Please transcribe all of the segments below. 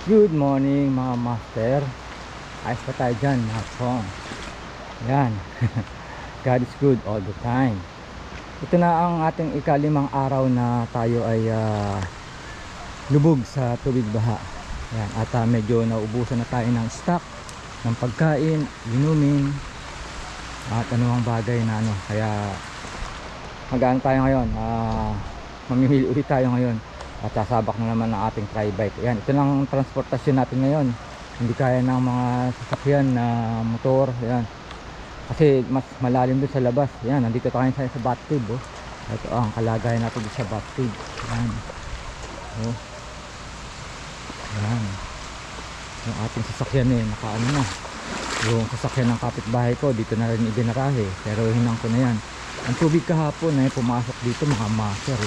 Good morning mga master. Ayos pa tayo dyan mga chong. Yan. God is good all the time. Ito na ang ating ikalimang araw na tayo ay lubog sa tubig baha. Yan. At medyo naubusan na tayo ng stock, ng pagkain, inumin, at anumang bagay na ano. Kaya magaan tayo ngayon. Mamimili ulit tayo ngayon. At sasabak na naman ang ating tri-bike. Ayan, ito lang transportasyon natin ngayon. Hindi kaya ng mga sasakyan na motor. Ayan. Kasi mas malalim doon sa labas. Ayan, nandito tayo sa bathtub. Oh. Ito ang kalagayan natin doon sa bathtub. Ayan. Oh. Ayan. Yung ating sasakyan nakaano na. Yung sasakyan ng kapitbahay ko, dito na rin ibinarahe. Pero hinang ko na yan. Ang tubig kahapon pumasok dito mga master.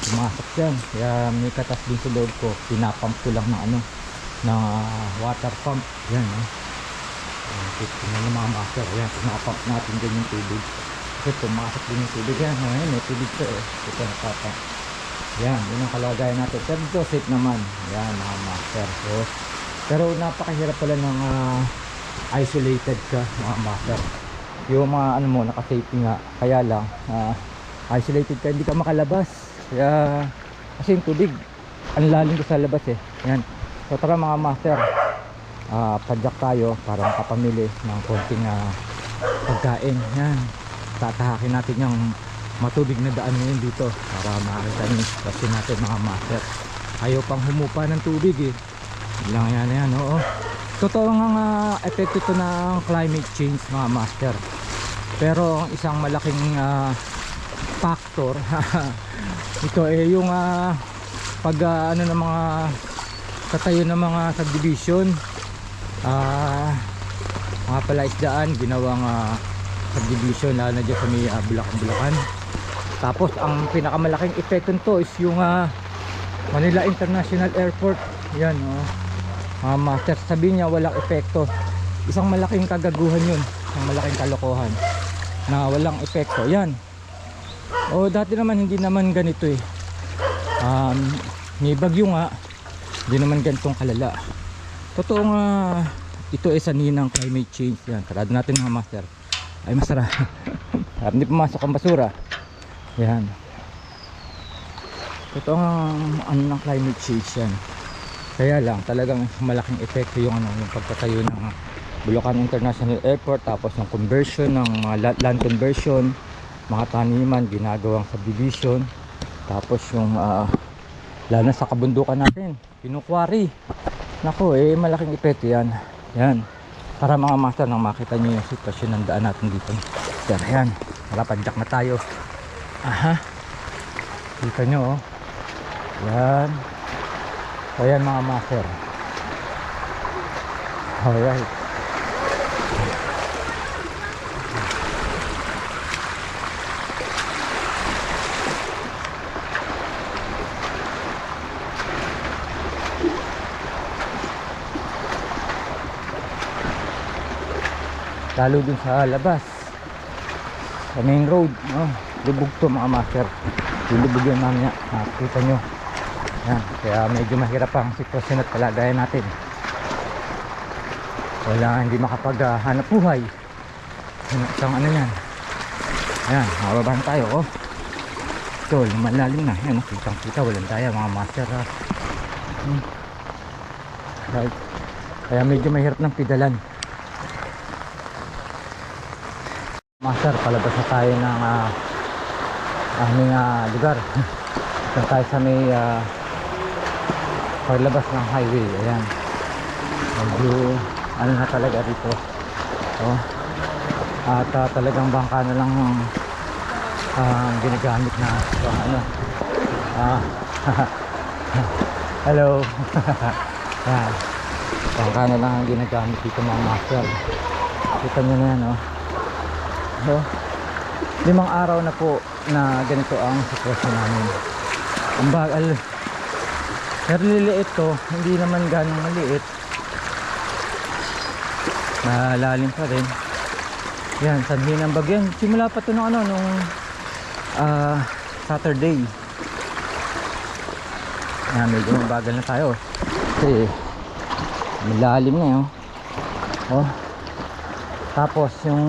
Pumasok yan, kaya may katas din sa loob ko. Pinapump ko lang ng water pump. Yan tingnan ng mga master. Yan, pinapump natin din yung tubig kasi pumasok din yung tubig. Yan, may tubig to ito nakapump. Yan, yun ang kalagayan natin. Pero ito safe naman. Yan mga master. So, pero napakahirap pala ng isolated ka mga master. Yung mga naka-safety nga. Kaya lang isolated ka, hindi ka makalabas. Kaya kasi yung tubig ang lalim ko sa labas Yan. So tara mga master, padyak tayo para makapamili ng konting pagkain. Yan. Tatahakin natin yung matubig na daan ngayon dito para makakita yung sitwasyon natin mga master. Ayaw pang humupa ng tubig Lang yan oo. Totoo nga epekto ito ng climate change mga master. Pero ang isang malaking factor ito yung pag ng mga tatayo ng mga subdivision, mga palaisdaan ginawang subdivision lalo na dyan sa may Bulacan. Tapos ang pinakamalaking epekto nito is yung Manila International Airport. Yan master, sabi niya walang epekto. Isang malaking kagaguhan yun, isang malaking kalokohan na walang epekto. Yan. Dati naman hindi naman ganito may bagyo nga, hindi naman ganitong kalala. Totoo nga ito ay sanhi ng climate change. Yan, karado natin mga master. Ay masarap. Hindi pumasok ang basura. Yan. Totoo nga ng climate change yan. Kaya lang talagang malaking epekto yung yung pagtatayo ng Bulacan International Airport, tapos yung conversion ng mga land conversion, mga taniman ginagawang subdivision, tapos yung lalo na sa kabundukan natin kinukwari. Nako malaking epekto yan. Para mga master nang makita nyo yung sitwasyon ng daan natin dito. Pero yan, malapadyak na tayo. Kita nyo yan. So yan mga master. Alright. Lalo dun sa labas sa main road lubog to mga master. Lubog yan mamaya, nakikita nyo yan. Kaya medyo mahirap ang sitwasyon at kalagayan natin. Wala, hindi makapaghanap buhay. Isang yan ayan, mababahan tayo ito, lumalalim na yan, kitang kita, walang daya mga master right. Kaya medyo mahirap ng pidalan. Master, palabas na tayo ng aming lugar. Ito tayo sa may paglabas ng highway. Ayan, medyo na talaga dito at talagang bangka na lang ginagamit na hello. Ayan, bangka na lang ang ginagamit dito mga master. Kita nyo na yan So, 5 araw na po na ganito ang sitwasyon namin. Ang bagal. Pero liliit to, hindi naman ganong maliit. Malalim pa rin. Yan, sanhi ng bagyan. Simula pa to nung Saturday. Yan, medyo mabagal na tayo. Kasi malalim na yun. Oh. Tapos yung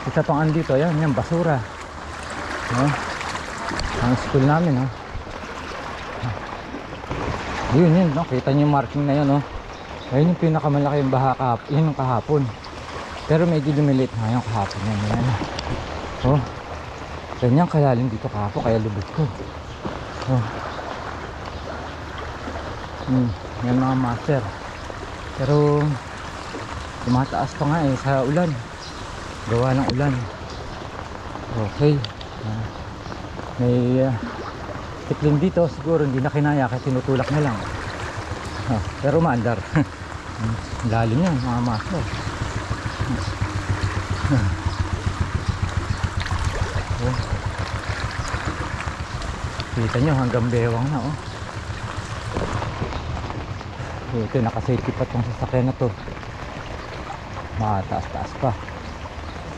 isa pang andito, yan, yan basura. Oh. Ang school namin, oh. Yun, no? Kita nyo yung marking na yun, oh. Ayun yung pinakamalaki yung baha kahapon. Yun yung kahapon. Pero medyo lumilit na yung kahapon. Yan. Oh. Ganyan kalalim dito kahapon, kaya lubog ko. Oh. Yan mga master. Pero tumataas pa nga eh sa ulan. Gawa ng ulan. Okay. May tikling dito, siguro hindi na kinaya kaya tinutulak na lang. Pero maandar. Lalim yan mga master. Oh. Kita nyo hanggang bewang na, oh. Ito nakasafety pa tong sasakyan na to. Mataas-taas pa.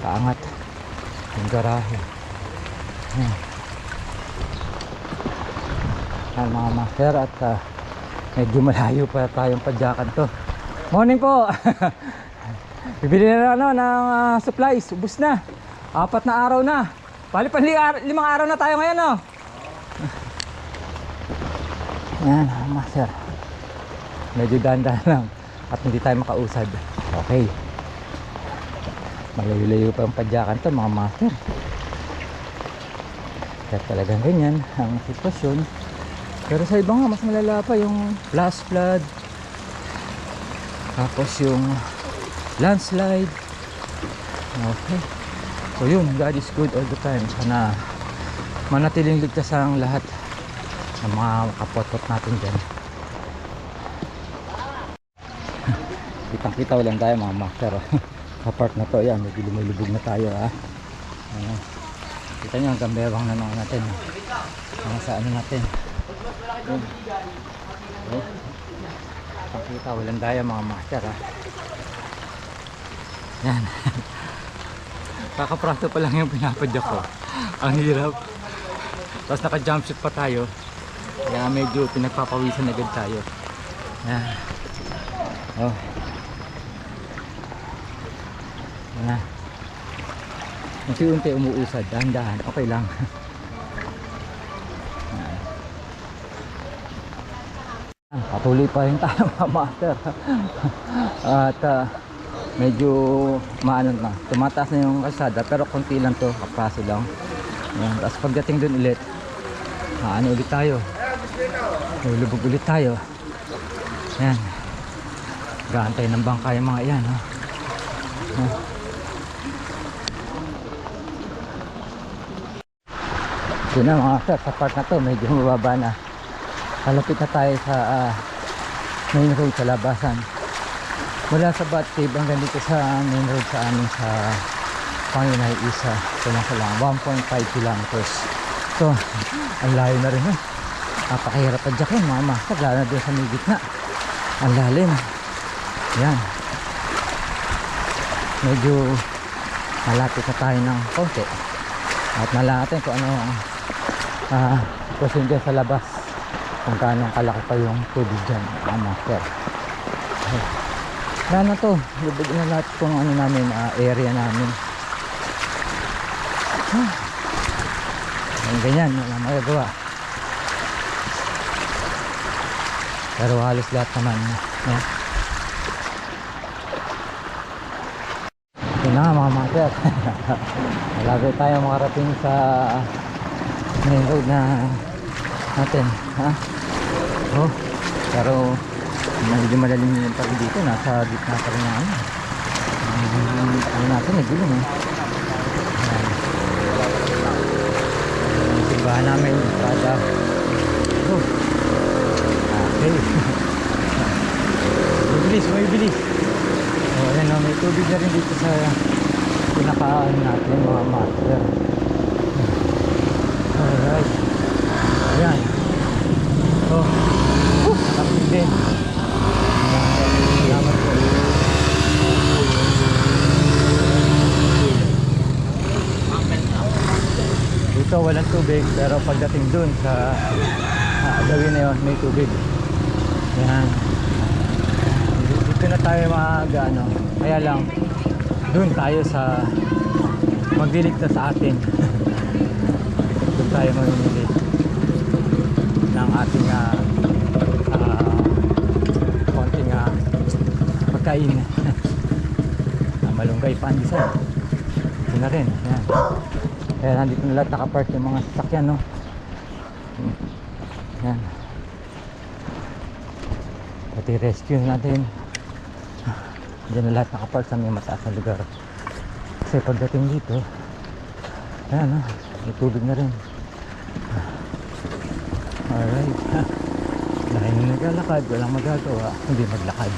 Kaangat yung garahe. Yan mga master, at medyo malayo pa tayong padyakan to. Morning po. Bibili na ng supplies. Ubus na. 4 na araw na. Bali pa 5 araw na tayo ngayon, no? Yan master, medyo dahan-dahan lang at hindi tayo makausad. Okay, malayo-layo pa ang padyakan to mga master. Kaya talagang ganyan ang sitwasyon. Pero sa iba nga mas malala pa yung flash flood, tapos yung landslide. Okay, so yun, God is good all the time. Sana manatiling ligtas ang lahat ng mga kapot-pot natin dyan. Kitang kita ulang tayo mga master. Sa part na to, yan, medyo lumulubog na tayo, ha. Kita nyo hanggang bewang na naman natin, sa ano natin. Kitang kita ulang tayo mga master, ha. Yan. Kakaprato pa lang yung pinapadyak ko. Ang hirap. Tapos naka jumpsuit pa tayo, kaya medyo pinagpapawisan agad tayo. Yan. Oh. Yan. Unti-unti umuusad, dahan-dahan, okay lang. Patuloy pa rin tayo mga master. At medyo maano na, tumataas na yung kalsada, pero konti lang to, kapraso lang. Yan. Tapos pagdating dun ulit, ano ulit tayo, lulubog ulit tayo. Yan, gaantay ng bangka yung mga yan, ha? Yun na mga sir, sa part na to medyo mababa na. Kalapit na tayo sa main road sa labasan. Mula sa Batcave hanggang dito sa main road sa amin sa Panginay isa, kulang 1.5 kilometers. So ang layo na rin, napakahirap padyakin mga master, lalo na doon sa may gitna, ang lalim. Yan, medyo malapit na tayo ng konti at nalaman natin kung ano question dyan sa labas, kung gaano kalaki pa yung tubig dyan mga master. Wala na to, lubog na lahat kung ano namin, area namin. Ganyan, wala magagawa. Pero halos lahat naman, no? Ito na mga master. Malabo tayo makarating sa main road na natin, ha? Oh, pero medyo malalim yung pag dito, nasa gitna pa rin namin. Ano natin, nagulong, eh. Simbahan namin kada okay. May bilis. Ayan, may tubig na rin dito sa pinakaan natin mga master. Alright, ayan. Nakapit din. Salamat po. Dito walang tubig, pero pagdating dun sa gawin na yun, may tubig. Yan. Dito na tayo ano. Kaya lang, doon tayo sa magliligtas sa atin. Doon tayo mamimili ng ating konting pagkain. Malunggay pandesal. Ito na rin. Yan. Kaya nandito na lahat nakapark yung mga sasakyan, no? Yan. Pati rescue natin. Diyan na lahat nakapark sa may mataas na lugar. Kasi pagdating dito, ayan, no? May tubig na rin. Alright. Dahil nung naglalakad, walang magagawa, hindi maglakad.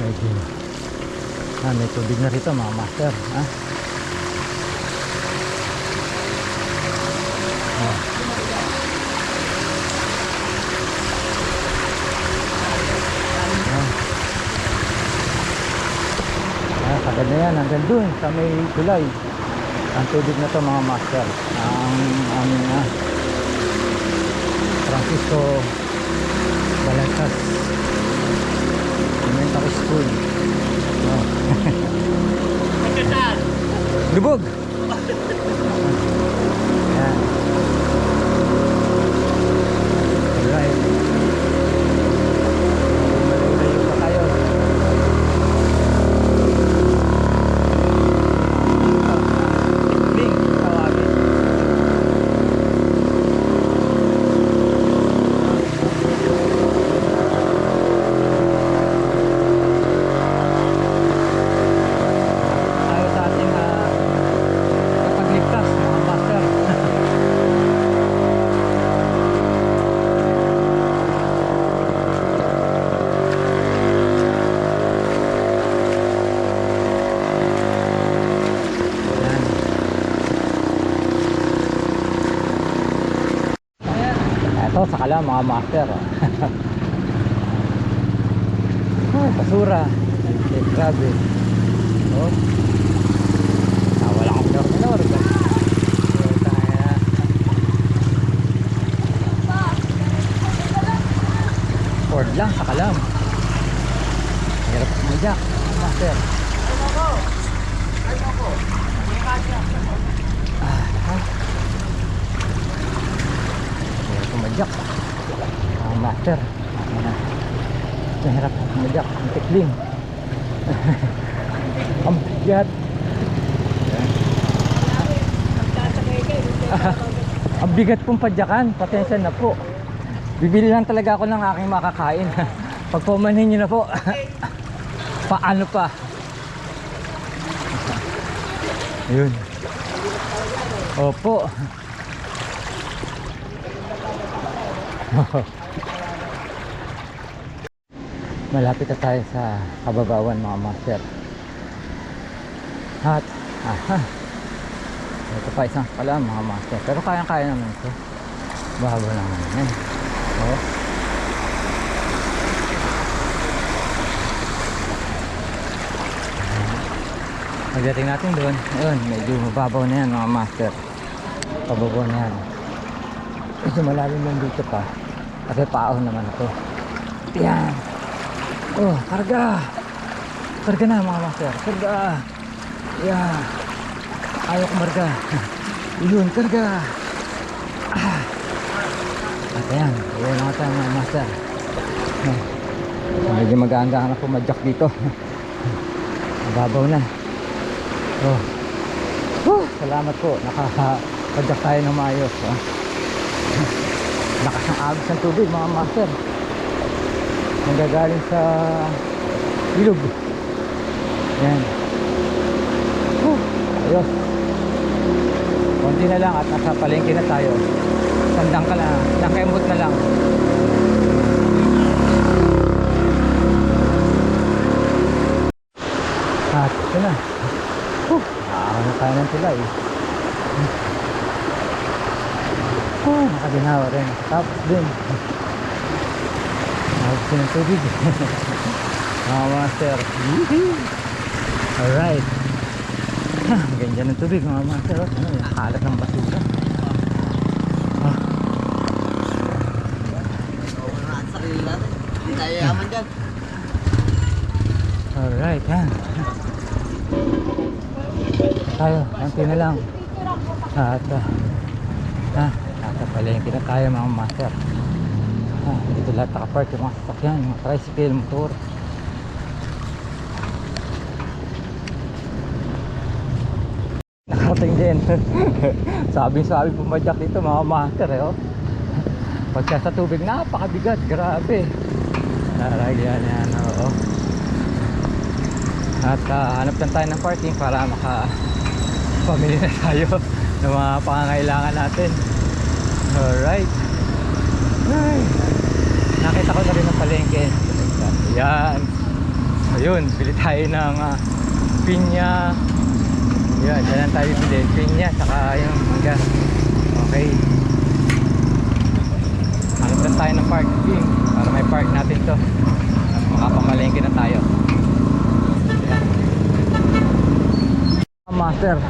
Medyo may tubig na rito mga master, ha? Kagad na yan, hanggang dun sa may tulay ang tubig na to mga master. Ang aming Francisco Balantas Elementary School. Lubog. Yan. Alright. Malayo pa tayo. Bing, tawagin. Tayo sa ating kapagligtas mga master. Ito sa kala mga master. Basura. Grabe. Oh. Wala akong minor. Ford lang sa kalam. Hirap kumajak master. Kumajak master. Mahirap kumajak ang tikling. Ang bigat. Ang bigat pong padyakan. Pasensya na po. Bibili lang talaga ako ng aking makakain. Pagpumanhin nyo na po. Paano pa? Yun. Opo. Malapit na tayo sa Kababawan mga master. At ito pa isang pala mga master. Pero kayang-kaya naman ito. Bago naman yan. Oh. Pagdating natin doon, ayun, medyo mababaw na yan mga master. Pababaw na yan. Medyo malalim lang dito pa. Kasi paahon naman ito. Yan. Oh, karga. Karga na mga master. Karga. Yeah. Ayaw kumarga. Yun, karga. At ayan, ayan na tayo mga master. Medyo mag-aanggaan na pumadyak dito. Mababaw na. Oh. Salamat po. Nakapadyak tayo ng maayos. Lakas ng agos ng tubig mga master. Nanggagaling sa ilog. Yan. Ayos. Konti na lang at nasa palengke na tayo. Sandang ka lang. Nakemot na lang. At ito na. Nakakano tayo ng tulay. Nakaginawa rin. Tapos din. Tapos din ang tubig. Mga master. Alright. Ganyan ng tubig mga master. Ano, yung kalat ng basura. Wala ang sarili natin. Hindi tayo yaman dyan. Alright, yan. Tayo, nanti na lang. At nasa palengke na tayo mga master. Dito lahat nakapark yung mga sasakyan, mga tricycle, motor. Nakarating din. Sabing-sabi pumadyak dito mga master oh. Pagka sa tubig, napakabigat, grabe. Yan, oo. At hanap lang tayo ng parking para makapamili na tayo ng mga pangangailangan natin. Alright. Ay, nakita ko na rin ang palengke. Yan. Ayun, bili tayo ng pinya. Yan, dyan tayo bili. Pinya, saka yung mangga. Okay. Hanap lang tayo ng parking para may park natin to. Makapamalengke na tayo. Master,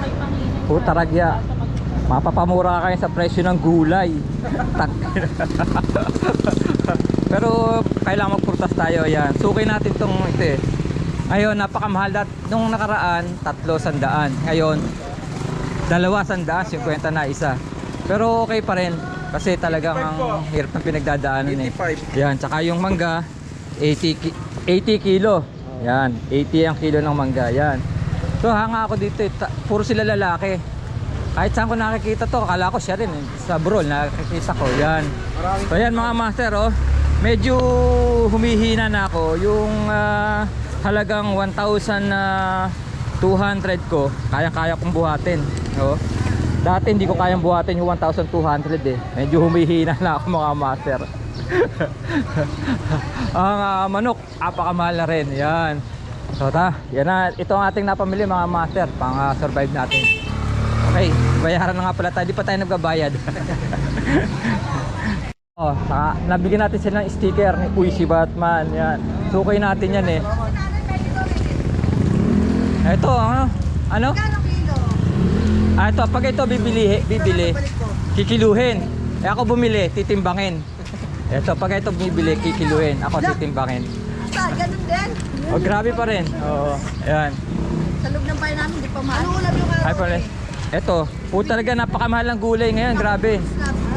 putaragya, mapapamura kayo sa presyo ng gulay. Pero kailangan magpurtas tayo. Yan, suki natin tong ito eh. Ngayon napakamahal. Nung nakaraan 300, ngayon 200, 50 na isa. Pero okay pa rin kasi talagang ang hirap ng pinagdadaanan eh. Yan, tsaka yung mangga 80 kilo. Yan, 80 ang kilo ng mangga. Yan. So hanga ako dito, puro sila lalaki. Kahit saan ko nakikita to, akala ko siya rin eh. Sa Brol, nakikita ko. Yan. So yan mga master oh. Medyo humihina na ako. Yung halagang 1,200 ko, kaya-kaya kong buhatin oh. Dati hindi ko kayang buhatin yung 1,200 eh. Medyo humihina na ako mga master. Ang manok, apakamahal na rin. Yan. So yan na, ito ang ating napamili mga master, pang survive natin. Okay, bayaran na nga pala tayo, di pa tayo nagbabayad. Oh, nabigyan natin sila ng sticker ni Uy si Batman. Yan, sukay natin yan eh. Ito, ano? Ito, pag ito bibili, kikiluhin. Ako bumili, titimbangin. Ito, pag ito bibili, kikiluhin. Ako titimbangin. Ganun din. Oh, grabe pa rin. Oo, ayan. Sa loob ng bayan namin, di pa mahal. Ano ulam yung Ay pala. Ito, po talaga napakamahal ng gulay ngayon, grabe.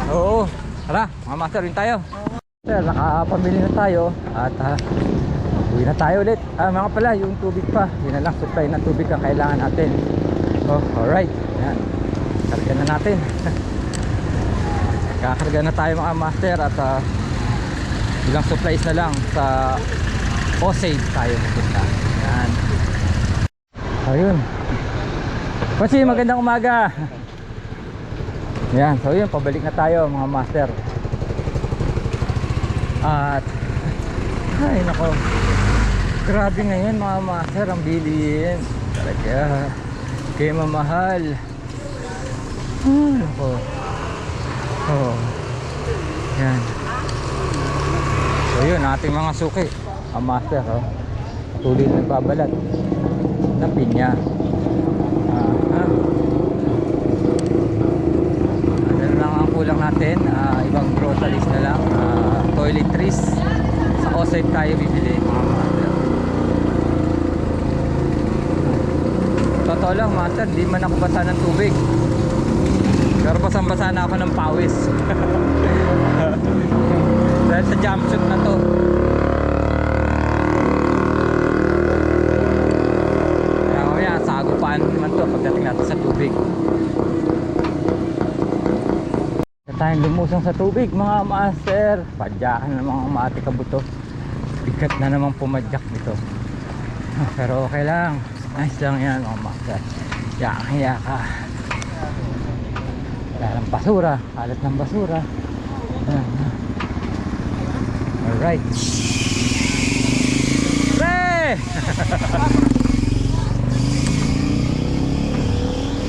Oo. Tara, mga master, rin tayo. Sir, nakapamili na tayo at uwi na tayo ulit. Mga pala, yung tubig pa. Yun na lang, supply ng tubig ang kailangan natin. Oh, alright. Ayan. Karga na natin. Kakarga na tayo mga master at ilang supplies na lang sa Osage tayo pupunta. Yan. Ayun. Kasi magandang umaga. Yan. So yun, pabalik na tayo mga master. At ay nako. Grabe ngayon mga master ang bilihin. Talaga. Kaya mamahal. Nako. Oh. Yan. So yun, ating mga suki. Ang master, oh. Tuloy na nagbabalat ng pinya. Ano lang ang kulang natin, ibang groceries na lang, toiletries. Sa Osage tayo bibili mga master. Totoo lang master, di man ako basa ng tubig, pero basang-basa na ako ng pawis. Dahil sa jumpsuit na to. Sagupaan naman to pagdating natin sa tubig. Na tayong lumusong sa tubig mga master. Padyakan na mga mati kabuto. Bigat na namang pumadyak nito. Pero okay lang. Nice lang yan mga master. Yaka. Wala ng basura. Kalat ng basura. Alright. Pre!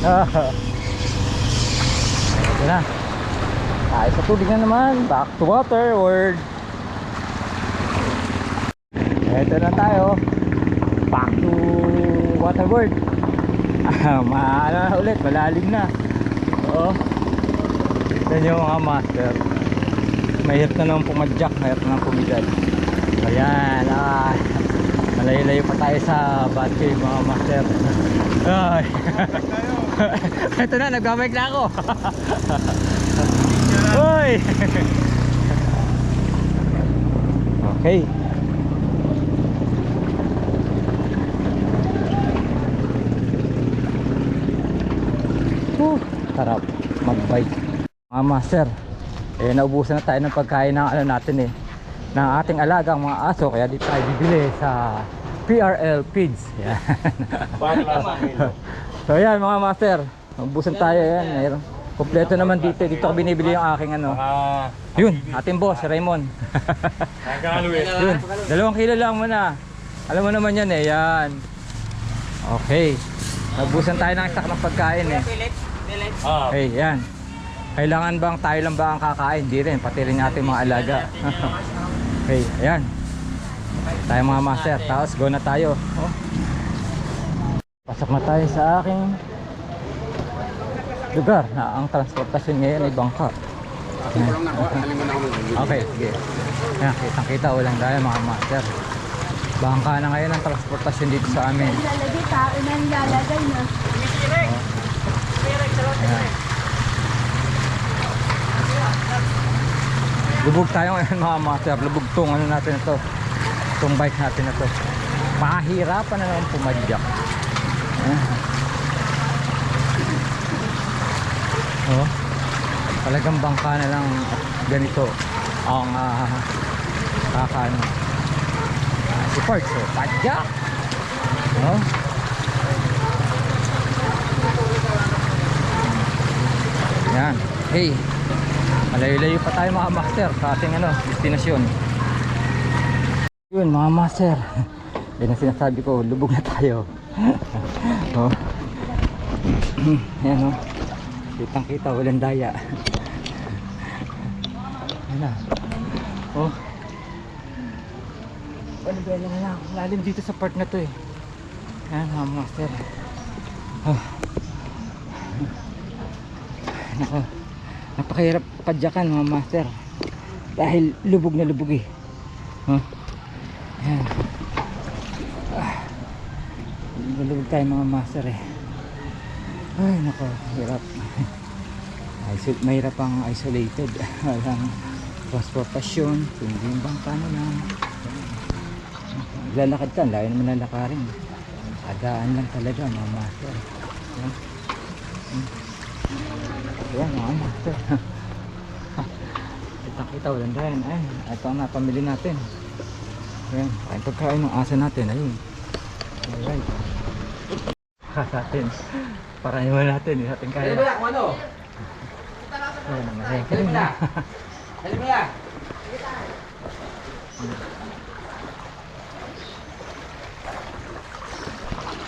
Ito na. Tayo sa tubig na naman. Back to water world. Ito na tayo. Back to water world. Maano na ulit, malalim na. Oo. Yan yung mga master. Mahirap na naman pumadyak, mahirap na naman pumidal. So yan, malayo-layo pa tayo sa Batcave mga master. Ay. Ito na, nagbabike na ako. Uy. Okay. Sarap magbike mga master. Naubusan na tayo ng pagkain ng natin ng ating alagang mga aso, kaya dito tayo bibili sa PRL Feeds. Yan. So yan mga master, naubusan tayo yan. Mayroon kompleto naman dito. Dito ko binibili yung aking yun, ating boss Raymond. Yun, 2 kilo lang muna. Alam mo naman yan yan. Okay, naubusan tayo ng stock ng pagkain Okay, yan. Kailangan bang tayo lang ba ang kakain? Di rin, pati rin natin mga alaga. Okay, ayan. Tayo mga master, tapos go na tayo. Pasok na tayo sa aking lugar na ang transportasyon ngayon ay bangka. Okay, sige. Ayan, kitang-kita, walang dahil mga master. Bangka na ngayon ang transportasyon dito sa amin. Lalagay ka, unang lalagay na. Ayan. Lubog tayo ngayon mga master. Lubog tong natin ito. Itong bike natin ito. Pahirapan na naman pumadyak. Talagang bangka na lang ganito ang kakano support. So padyak. Yan. Hey, malayo-layo pa tayo mga master sa ating destinasyon. Yun mga master, yan ang sinasabi ko, lubog na tayo. Yan kitang kita, walang daya. Yan na. Walang na lang, lalim dito sa part na to Yan mga master. Napakahirap padyakan mga master dahil lubog na lubog Ayan. Lubog tayo mga master Ay nako, hirap. Mahirap ang isolated. Walang transportasyon, kundi yung bangka na lang. Lalakad ka, layo naman lalakarin. Adaan lang talaga mga master. Ayan mga master. Kita-kita walang dayan. Ito ang napamili natin. Ayan, pagkain ng asa natin. Ayun. Alright. Kasatin. Para naman natin. Ating kaya. Dali mo yan, kung ano? Ayan, namahin ka rin na. Dali mo yan.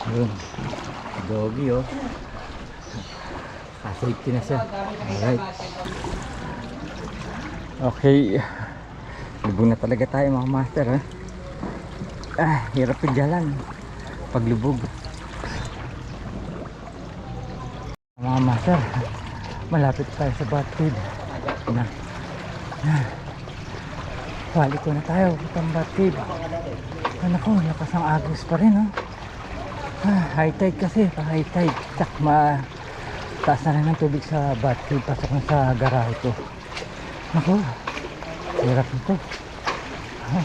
Ayun. Doggy safety na siya. Alright. Okay. Lubog na talaga tayo mga master hirap pigyalan paglubog. Mga master, malapit tayo sa Batcave na. Balik ko na tayo itong Batcave. Naku, lakas ang agos pa rin high tide kasi, high tide tsak taas na rin ng tubig sa Batcave. Pasok na sa garahe ko. Naku, hirap ito.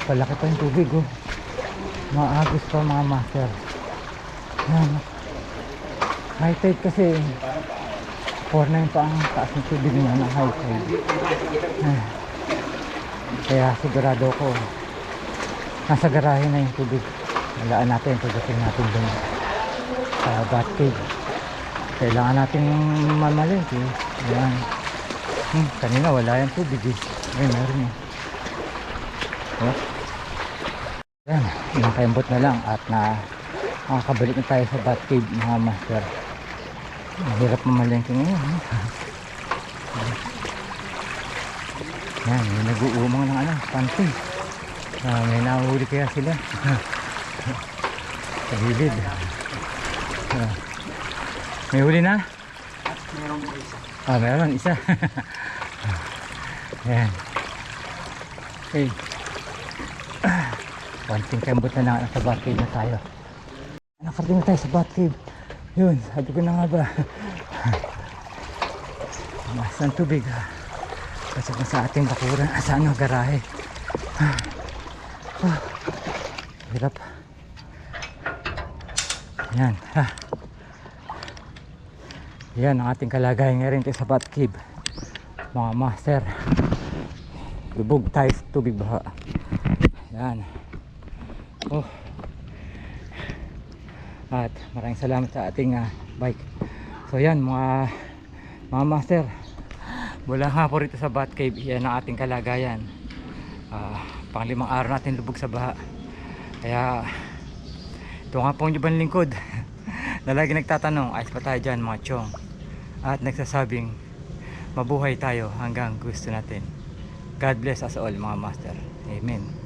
Palaki pa yung tubig maagos pa mga master. High tide kasi 4-9 pa ang taas ng tubig na ng high tide. Kaya sigurado ko nasa garahe na yung tubig. Walaan natin pagdating natin dun sa Batcave. Kailangan natin mamalengke. Ayan. Kanina wala yung tubig ngayon meron Yan, nakaimbot na lang at makakabalik na tayo sa Batcave mga master. Mahirap mamalengke ngayon Yan, may nag-uumang ng panty. May nahuli kaya sila sa gilid. May huli na? At mayroong isa. Ah, meron isa. Ayan. Okay. Konting kembot na lang sa Batcave na tayo. Nakarating na tayo sa Batcave. Yun, sabi ko na nga ba. Mas ng tubig. Pasok na sa ating bakuran. Sa ano, garahe. Hirap. Yan. Yan ang ating kalagayan ngayon sa Batcave. Mga master. Lubog tayo sa tubig baha. Yan. Oh. At maraming salamat sa ating bike. So yan mga master. Mula nga po rito sa Batcave. Yan ang ating kalagayan. Pang-5 araw natin lubog sa baha. Kaya ito nga pong Juban lingkod na lagi nagtatanong, ayos pa tayo dyan mga chong, at nagsasabing mabuhay tayo hanggang gusto natin. God bless us all mga master. Amen.